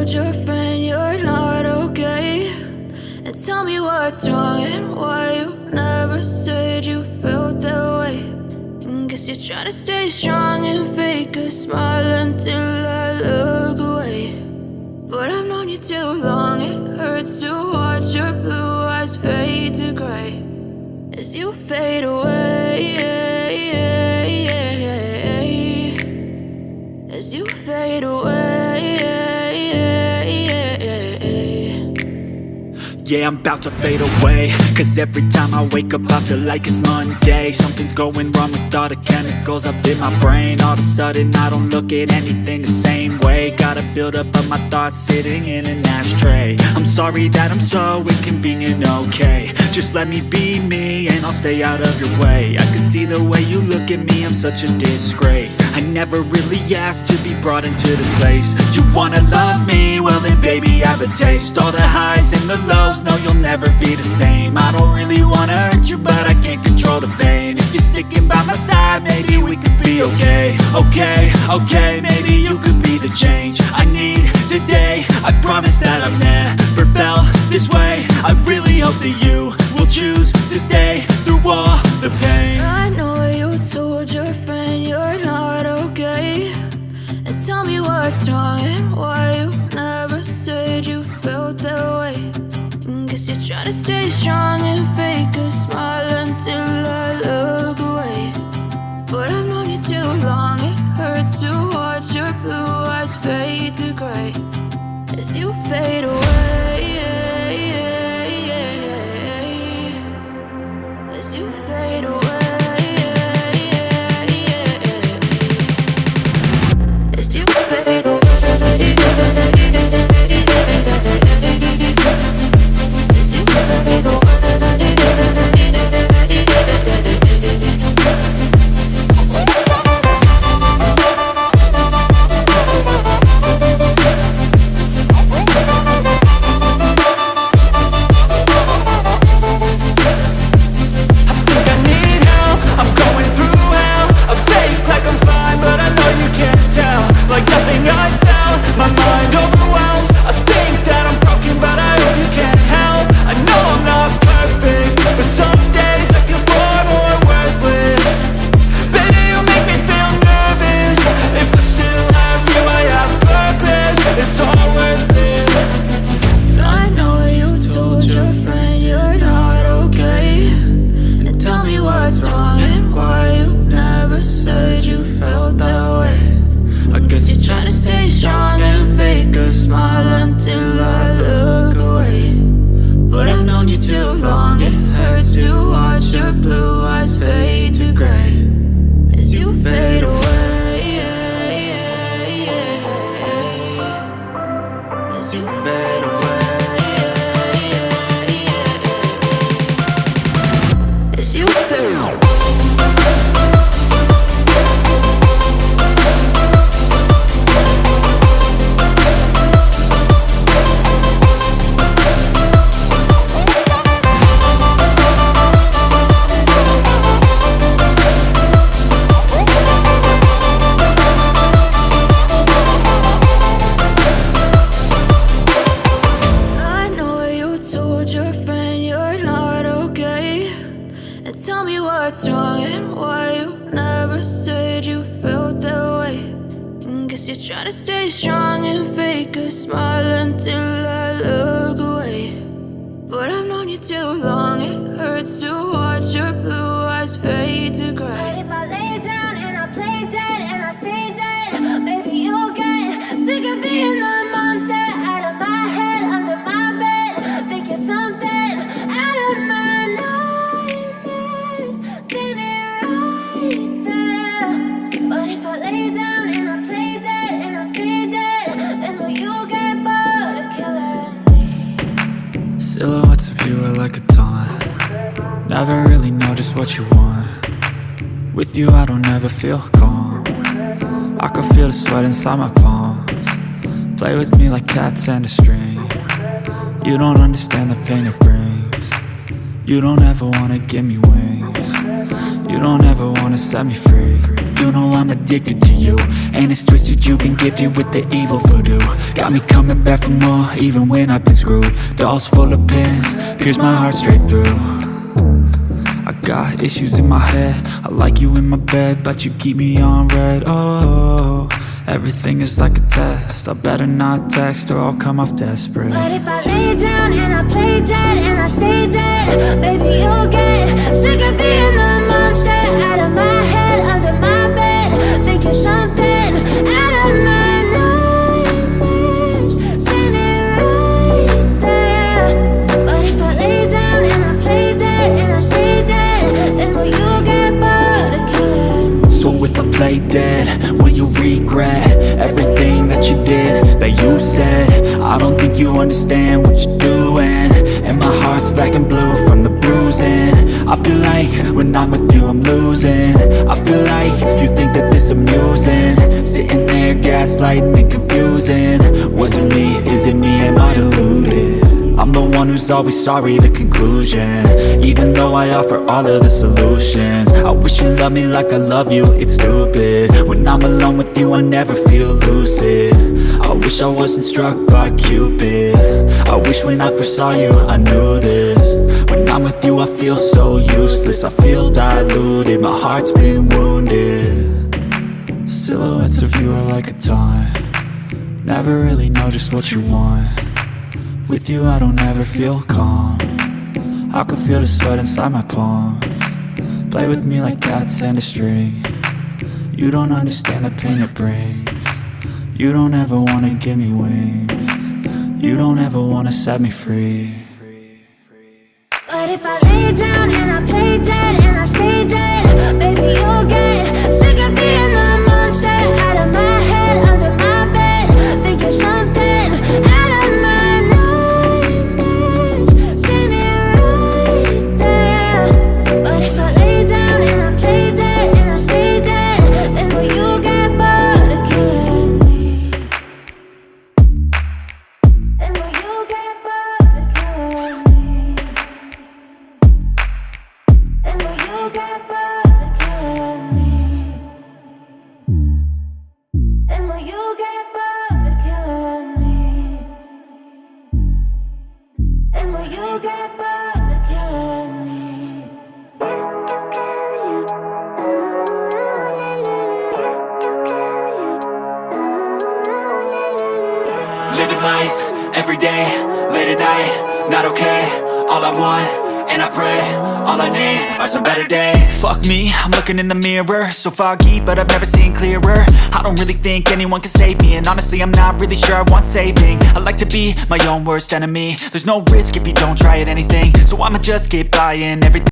told your friend you're not okay? And tell me what's wrong and why you never said you felt that way. And guess you're trying to stay strong and fake a smile until I look away. But I've known you too long, it hurts to watch your blue eyes fade to gray as you fade away, as you fade away. Yeah, I'm about to fade away, cause every time I wake up I feel like it's Monday. Something's going wrong with all the chemicals up in my brain. All of a sudden I don't look at anything the same way. Got a buildup of my thoughts sitting in an ashtray. I'm sorry that I'm so inconvenient, okay? Just let me be me and I'll stay out of your way. I can see the way you look at me, I'm such a disgrace. I never really asked to be brought into this place. You wanna love me? Well then baby have a taste. All the highs and the lows, no, you'll never be the same. I don't really wanna hurt you, but I can't control the pain. If you're sticking by my side, maybe we could be okay. Okay, maybe you could be the change I need today. I promise that I've never felt this way. I really hope that you will choose to stay through all the pain. I know you told your friend you're not okay. And tell me what's wrong and why you never said you felt that way. Guess you're trying to stay strong and fake a smile until I look away. But I've known you too long, it hurts to watch your blue eyes fade to gray as you fade away, as you fade away, as you fade away. Silhouettes of you are like a taunt. Never really know just what you want. With you I don't ever feel calm. I can feel the sweat inside my palms. Play with me like cats and a string. You don't understand the pain it brings. You don't ever wanna give me wings. You don't ever wanna set me free. You know I'm addicted to you, and it's twisted, you've been gifted with the evil voodoo. Got me coming back for more, even when I've been screwed. Dolls full of pins, pierce my heart straight through. I got issues in my head, I like you in my bed, but you keep me on red. Oh, everything is like a test, I better not text or I'll come off desperate. But if I lay down and I play dead and I stay dead, baby, you'll get sick of being the monster out of my head, under my bed, thinking something out of my nightmares, standing right there. But if I lay down and I play dead and I stay dead, then will you get bored of killing me? So if I play dead, will you regret everything that you did, that you said? I don't think you understand what you're doing, and my heart's black and blue from the bruising. I feel like when I'm with you I'm losing. I feel like you think that this amusing, sitting there gaslighting and confusing. Was it me? Is it me? Am I deluded? I'm the one who's always sorry, the conclusion, even though I offer all of the solutions. I wish you loved me like I love you, it's stupid. When I'm alone with you I never feel lucid. I wish I wasn't struck by Cupid. I wish when I first saw you I knew this. When I'm with you I feel so useless, I feel diluted, my heart's been wounded. Silhouettes of you are like a taunt, never really know just what you want. With you I don't ever feel calm, I can feel the sweat inside my palms. Play with me like cats and a string, you don't understand the pain it brings. You don't ever wanna give me wings, you don't ever wanna set me free. But if I lay down and I play dead and I stay dead, baby, you'll get sick of being the monster out of my head, under my bed, thinking something out of my nightmares, standing right there. But if I lay down and I play dead and I stay dead, then will you get bored of killing me? Then will you get bored of killing me? And will you get bored of killing me? And will you get bored of killing me? And will you get bored of killing me? Living life, every day, late at night, not okay. All I want, and I pray, all I need are some better days. Fuck me, I'm looking in the mirror, so foggy, but I've never seen clearer. I don't really think anyone can save me, and honestly I'm not really sure I want saving. I like to be my own worst enemy, there's no risk if you don't try at anything, so I'ma just keep buying everything.